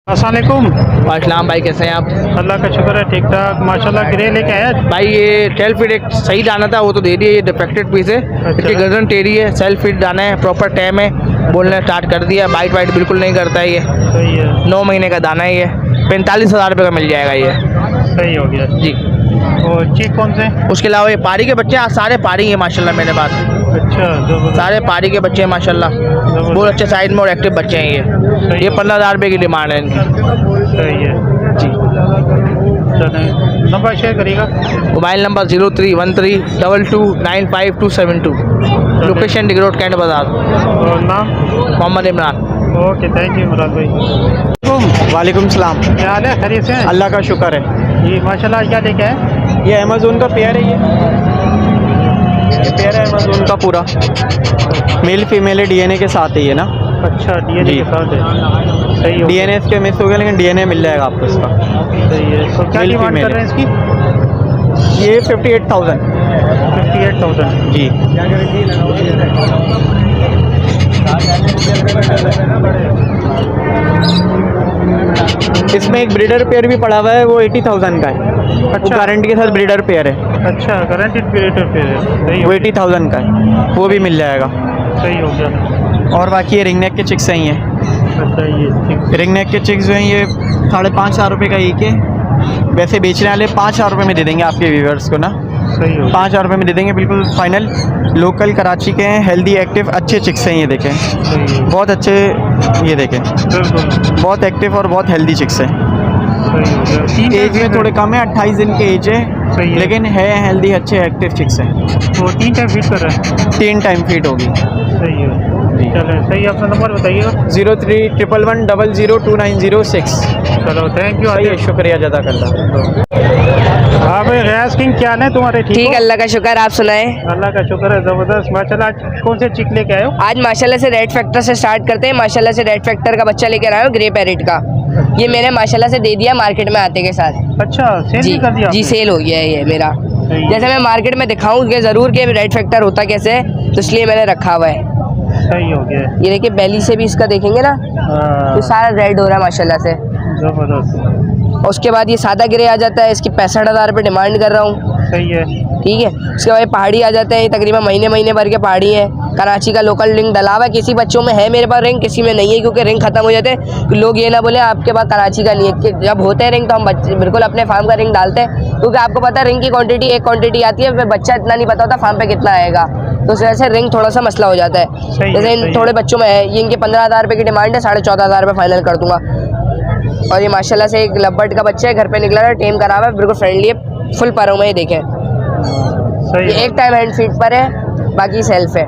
अस्सलामुअलैकुम। वालेकुम भाई, कैसे हैं आप? अल्लाह का शुक्र है, ठीक ठाक माशाल्लाह। ग्रे लेके आया भाई ये टेल फिट एक सही दाना था, वो तो दे दिए। ये डिफेक्टेड पीस है, इसकी गर्दन टेढ़ी है, सेल्फ फिट दाना है, प्रॉपर टाइम है, बोलना स्टार्ट कर दिया। बाइट वाइट बिल्कुल नहीं करता है ये। सही है। 9 महीने का दाना है ये। 45,000 रुपये का मिल जाएगा ये। सही हो गया जी। और चीक कौन से? उसके अलावा ये पारी के बच्चे सारे पारी हैं माशाल्लाह मेरे पास। अच्छा, सारे पारी के बच्चे हैं माशाल्लाह, बहुत अच्छे साइज में और एक्टिव बच्चे हैं ये 15,000 रुपये की डिमांड है इनकी। सही है जी। चलें, नंबर शेयर करिएगा। Mobile number 0313229572। Location Dig road cantt Bazaar. और नाम? Mohammad Imran. Okay, thank you Murad भाई। वालेकुम सलाम। क्या हाल है, खैरियत से हैं? अल्लाह का शुक्र है। जी माशाल्लाह। क्या लेके आए? ये अमेज़ोन का पेयर है। ये पेयर है अमेज़ोन का पूरा, मेल फीमेल डीएनए के साथ है ये ना। अच्छा, डीएनए के साथ है। सही हो। डीएनए इसके मिस हो गया, लेकिन डीएनए मिल जाएगा आपको इसका। सही है। तो क्या मेल डिमांड फीमेल कर रहे हैं इसकी? ये 58,000। 58,000 जी। इसमें एक ब्रीडर पेयर भी पड़ा हुआ है, वो 80,000 का है। अच्छा, गारंटी के साथ ब्रीडर पेयर है। अच्छा, गारंटीड पीरियड पे है। सही वो हो। 80,000 का है, वो भी मिल जाएगा। सही हो गया। और बाकी ये रिंग नेक के चिक्स हैं। ये अच्छा, ये ठीक। रिंग नेक के चिक्स जो हैं ये 5,500 रुपये का एक है। वैसे बेचने वाले 5,000 रुपये में दे देंगे आपके व्यूवर्स को ना। सही हो। 5,000 रुपये में दे देंगे, बिल्कुल फाइनल। लोकल कराची के हैं, हेल्दी एक्टिव अच्छे चिक्स हैं ये देखें। सही है। बहुत अच्छे, ये देखें बिल्कुल बहुत एक्टिव और बहुत हेल्दी चिक्स हैं। सही हो गया। तीन एज में थोड़े कम है, 28 दिन के एज है, सही है। लेकिन है हेल्दी अच्छे एक्टिव चिक्स हैं। तो 3 टाइम फीड कर रहे हैं। 3 टाइम फीड होगी। सही है। चलो, सही है। अपना नंबर बताइएगा। 0311112906। चलो, थैंक यू। आइए, शुक्रिया जज़ाकल्लाह। हाँ भाई, गयास किंग, क्या है तुम्हारे? ठीक, हो? अल्लाह का शुक्र। आप सुनाएं? अल्लाह का शुक्र है, ज़बरदस्त माशाल्लाह। आज कौन से चिक लेके आए हो? आज माशाल्लाह से रेड फैक्टर से स्टार्ट करते हैं। माशाल्लाह से रेड फैक्टर का बच्चा लेकर आया हूँ, ग्रे पैरेट का। ये मैंने माशाल्लाह से दे दिया मार्केट में आते के साथ। अच्छा, सेल जी भी कर दिया जी, आपने? सेल हो गया है ये मेरा। सही है। जैसे मैं मार्केट में दिखाऊँ कि ज़रूर कि रेड फैक्टर होता कैसे है, तो इसलिए मैंने रखा हुआ है। सही हो गया। ये देखिए, बेली से भी इसका देखेंगे ना, तो सारा रेड हो रहा है माशाल्लाह से। ज़बरदस्त। और उसके बाद ये सादा ग्रे आ जाता है, इसकी 65,000 रुपये डिमांड कर रहा हूँ। सही है। ठीक है। उसके बाद पहाड़ी आ जाता है, ये तकरीबन महीने भर के पहाड़ी है। कराची का लोकल रिंग डला हुआ है, किसी बच्चों में है मेरे पास रिंग, किसी में नहीं है, क्योंकि रिंग खत्म हो जाते हैं। कि लोग ये ना बोले आपके पास कराची का नहीं है, कि जब होते हैं रिंग तो हम बिल्कुल अपने फार्म का रिंग डालते हैं, क्योंकि आपको पता है रिंग की क्वांटिटी एक क्वांटिटी आती है, फिर बच्चा इतना नहीं पता होता फार्म पे कितना आएगा, तो उस वजह से रिंग थोड़ा सा मसला हो जाता है। जैसे इन थोड़े बच्चों में है, ये इनके 15,000 रुपये की डिमांड है, 14,500 रुपये फाइनल कर दूँगा। और ये माशाल्लाह से एक लब्बर्ड का बच्चा है, घर पे निकला है, टेम करा हुआ है, बिल्कुल फ्रेंडली है, फुल पैरों में। ये देखें, सही ये एक टाइम हैंड फीड पर है, बाकी सेल्फ है।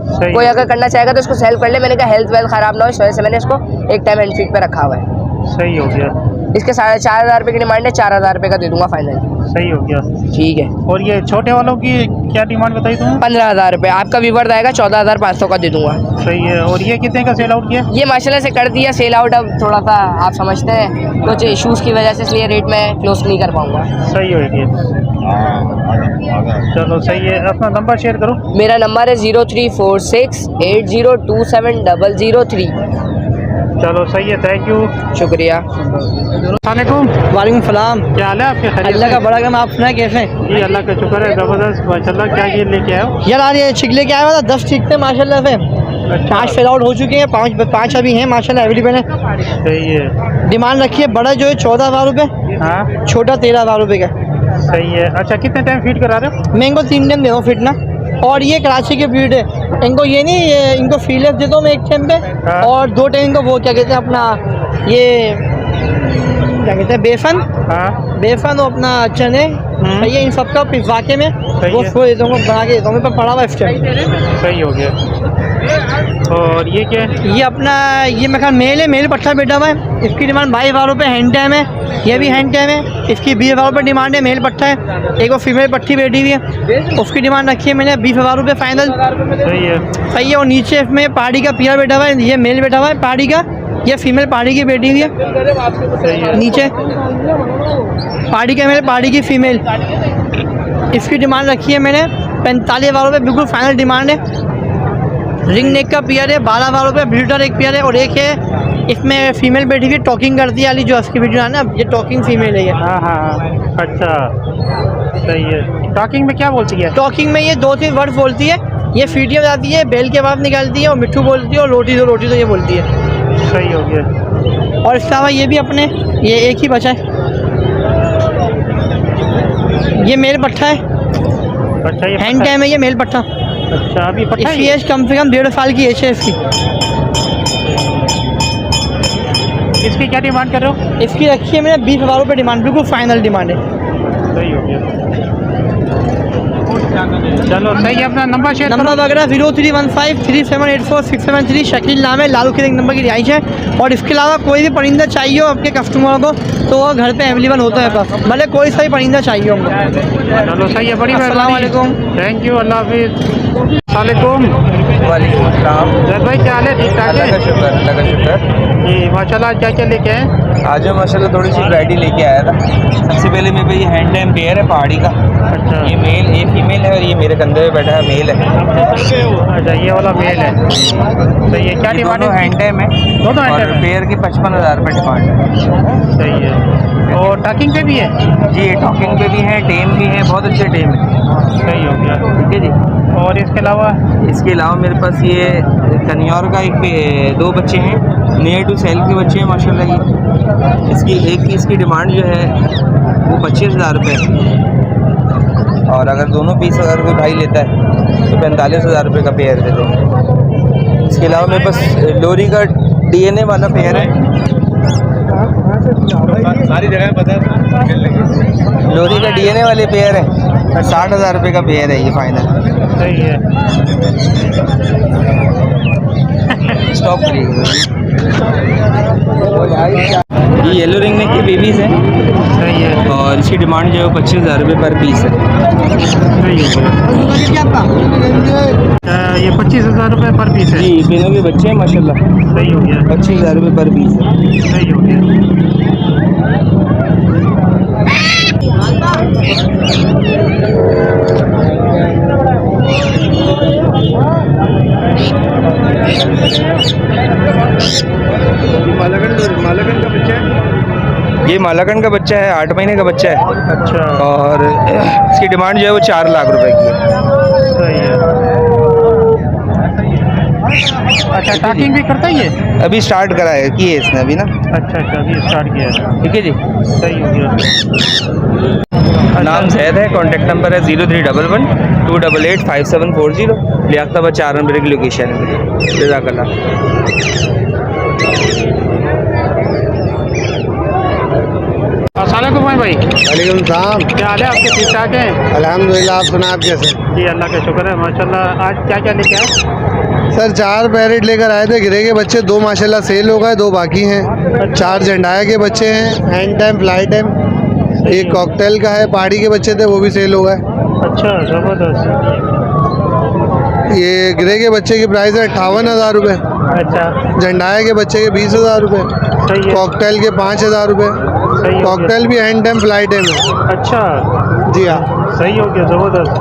सही कोई अगर करना चाहेगा तो इसको सेल्फ कर ले। मैंने कहा हेल्थ वेल्थ ख़राब ना हो, इस वजह से मैंने इसको एक टाइम हैंड फीड पर रखा हुआ है। सही हो गया। इसके 4,500 रुपये की डिमांड है, 4,000 रुपये का दे दूंगा फाइनल। सही हो गया। ठीक है। और ये छोटे वालों की क्या डिमांड बताई तुमने? 15,000 रुपये। आपका व्यूवर आएगा 14,500 का दे दूंगा। सही है। और ये कितने का सेल आउट किया? ये माशाल्लाह से कर दिया सेल आउट। अब थोड़ा सा आप समझते हैं कुछ इशूज़ की वजह से, इसलिए रेट में क्लोज नहीं कर पाऊँगा। सही हो गया। चलो, सही है। अपना नंबर शेयर करो। मेरा नंबर है 034680270003। चलो, सही है, थैंक यू, शुक्रिया। अस्सलामुअलैकुम। वालेकुम सलाम। क्या हाल है आपके? खैरियत अल्लाह से? का बड़ा काम। आप सुनाए कैसे हैं? जी, अल्लाह का शुक्र है, ज़बरदस्त माशाल्लाह। क्या ये लेके आए हो? यार आज ये चिक लेके आया हुआ था, 10 चिक थे माशाल्लाह से। 5 फेल आउट हो चुके हैं, 5 अभी हैं माशाल्लाह अवेलेबल है। सही है। डिमांड रखी है, बड़ा जो है 14,000 रुपये, हाँ, छोटा 13,000 रुपये का। सही है। अच्छा, कितने टाइम फीड करा रहे हो? मैं इनको 3 टाइम दे रहा हूँ फिट ना। और ये कराची के ब्रीड है, इनको ये नहीं, ये इनको फीलेस देता हूँ मैं एक टाइम पे, हाँ। और 2 टाइम इनको वो क्या कहते हैं अपना, ये क्या कहते हैं, बेसन हाँ, बेसन और अपना चने। ये इन सबका पिज्जा के में वो है। देता हूँ, बना के देता हूँ, मेरे पास पड़ा हुआ है इस टाइम। सही हो गया। और ये क्या है? ये अपना, ये मेरे ख्याल मेल है, मेल पट्टा बैठा हुआ है। इसकी डिमांड 22,000 रुपये हैंड टाइम है, ये भी हैंड टाइम है। इसकी 20,000 रुपये डिमांड है, मेल पट्टा है। एक वो फीमेल पट्टी बैठी हुई है, उसकी डिमांड रखी है मैंने 20,000 रुपये फाइनल। सही है। सही है। और नीचे इसमें पहाड़ी का पियर बैठा हुआ है, ये मेल बैठा हुआ है पहाड़ी का, ये फीमेल पहाड़ी की बैठी हुई है। सही है। नीचे पहाड़ी का मेल, पहाड़ी की फीमेल। इसकी डिमांड रखी है मैंने 45,000 रुपये, बिल्कुल फाइनल डिमांड है। रिंग नेक का पेयर है, 12,000 रुपये ब्रीडर एक पेयर है। और एक है इसमें फीमेल बैठी हुई टॉकिंग करती है वाली, जो उसकी वीडियो है ना, ये टॉकिंग फीमेल है ये। हाँ हाँ, अच्छा सही है। टॉकिंग में क्या बोलती है? टॉकिंग में ये 2-3 वर्ड बोलती है। ये फीडिया बताती है, बेल के बाद निकालती है, और मिट्ठू बोलती है, और रोटी तो ये बोलती है। सही हो गया। और इसके अलावा ये भी अपने ये एक ही बचा है, ये मेल पट्ठा है, अच्छा ये हैंड टाइम है, ये मेल पट्ठा। अच्छा अभी पता इसकी है एज कम से कम 1.5 साल की एज है इसकी। इसकी क्या डिमांड कर रहे हो? इसकी रखी है मैंने 20,000 रुपये डिमांड, बिल्कुल फाइनल डिमांड है। सही हो गया। चलो सही है, अपना नंबर शेयर नंबर वगैरह 0315378467 शकील नाम है, लालू के नंबर की रिहाइश है। और इसके अलावा कोई भी परिंदा चाहिए हो आपके कस्टमर को तो वो घर पे अवेलेबल होता है पास, भले कोई सा भी परिंदा चाहिए होगा। चलो सही है, बड़ी अस्सलाम वालेकुम। थैंक यू, अल्लाह हाफिज़। वालेकुम वालेकुम अस्सलाम। जैद भाई क्या हाल है? ठीक ठाक अल्लाह का है शुक्र, अल्लाह का शुक्र। जी माशाल्लाह। क्या क्या लेके आए? आज मैं माशाल्लाह थोड़ी सी वैरायटी लेके आया था। सबसे पहले मेरे पे ये हैंड टाइम पेयर है पहाड़ी का। अच्छा ये मेल, ये फीमेल है, और ये मेरे कंधे पे बैठा है मेल है। अच्छा ये वाला मेल है। सही है, क्या ये डिमांड दोनों हैंड टाइम है, दोनों hand और time है? पेयर की 55,000 रुपये डिमांड है। सही है। और टॉकिंग पे भी है? जी ये टॉकिंग पे भी है, टेम भी है, बहुत अच्छे टेम है। सही हो गया। ठीक है जी। और इसके अलावा? इसके अलावा मेरे पास ये कन्यौर का एक 2 बच्चे हैं, नियर टू सेल के बच्चे हैं माशाल्लाह। ये इसकी एक की इसकी डिमांड जो है वो 25,000 रुपये है, और अगर दोनों पीस अगर कोई भाई लेता है तो 45,000 रुपये का पेयर दे देंगे। इसके अलावा मेरे पास लोरी का DNA वाला पेयर है, सारी जगह बता। लोरी का DNA वाले पेयर है, 60,000 रुपये का पेयर है ये फाइनल। सही है। स्टॉप करिएगा। ये येलो रिंग नेक की बेबीज़ हैं, सही है। और इसकी डिमांड जो है वो 25,000 रुपये पर पीस है। सही हो गया। ये 25,000 रुपये पर पीस है? जी तीनों के बच्चे हैं माशाल्लाह। सही हो गया। 25,000 रुपये पर पीस है। सही हो गया। ये मालाकंड का बच्चा है, 8 महीने का बच्चा है, अच्छा और इसकी डिमांड जो है वो 4 लाख रुपए की है। सही है। अच्छा टॉकिंग भी करता ही है? अभी स्टार्ट करा है, की है इसने अभी ना। अच्छा अच्छा अभी स्टार्ट किया है। ठीक है जी। सही हो गया। नाम जैद है, कॉन्टैक्ट नंबर है 0311 288 5740। लियाकताबाद 4 नंबर की लोकेशन है। जज़ाकल्लाह। अस्सलाम भाई। वालेकुम सलाम। क्या हाल है आपके? ठीक ठाक हैं? अल्हम्दुलिल्लाह, आप सुना आप कैसे? जी अल्लाह का शुक्र है माशाल्लाह। आज क्या क्या लेके आए? सर 4 पैरेट लेकर आए थे, गिरे के बच्चे 2 माशाल्लाह सेल हो गए, 2 बाकी हैं। 4 झंडाया के बच्चे हैं, हैंड टाइम फ्लाई टाइम। एक कॉकटेल का है, पहाड़ी के बच्चे थे वो भी सेल हो गए। अच्छा ज़बरदस्त। ये गिरे के बच्चे की प्राइस है 58,000 रुपये, अच्छा झंडाया के बच्चे के 20,000 रुपये, सही है। कॉकटेल के 5,000 रुपये। सही हो गया। कॉकटेल भी हैंड टाइम फ्लाई टाइम है। अच्छा जी हाँ। सही हो गया, ज़बरदस्त।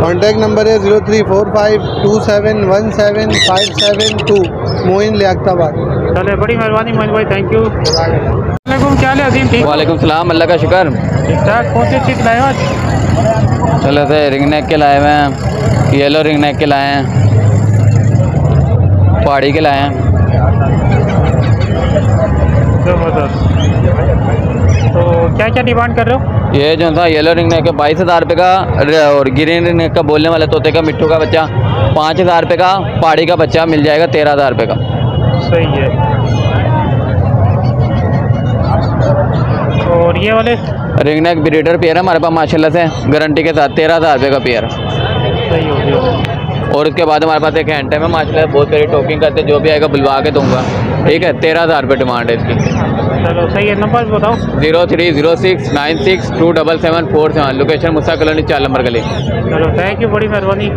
कॉन्टैक्ट नंबर है 0345 2717 मोइन लियाकताबाद। चले बड़ी मेहरबानी मोइन भाई, थैंक यू। वालेकुम, क्या हाल है अजीम? ठीक वालेकुम सलाम, अल्लाह का शुक्र। ठीक ठाक। कौन सी चीज़ लाए हो आज? चलो थे रिंग नेक के लाए हुए हैं, येलो रिंग नेक के लाए हैं, पहाड़ी के लाए हैं। ज़बरदस्त। तो क्या क्या डिमांड कर रहे हो? ये जो था येलो रिंग नेक का 22,000 रुपये का, और ग्रीन रिंग नेक का बोलने वाले तोते का मिट्टू का बच्चा 5,000 रुपये का, पहाड़ी का बच्चा मिल जाएगा 13,000 रुपये का। सही है। और ये वाले? रिंग नेक ब्रीडर पेयर है हमारे पास माशाल्लाह से, गारंटी के साथ 13,000 रुपये का पेयर। सही हो गया। और उसके बाद हमारे पास एक हैंड टाइम है माशाल्लाह, बहुत सारी टोकिंग करते, जो भी आएगा बुलवा के दूंगा। ठीक है, 13,000 रुपये डिमांड है इसकी। चलो सही है, नंबर बताओ। 030696277747। लोकेशन मुसा कॉलोनी 4 नंबर गली। चलो थैंक यू, बड़ी मेहरबानी।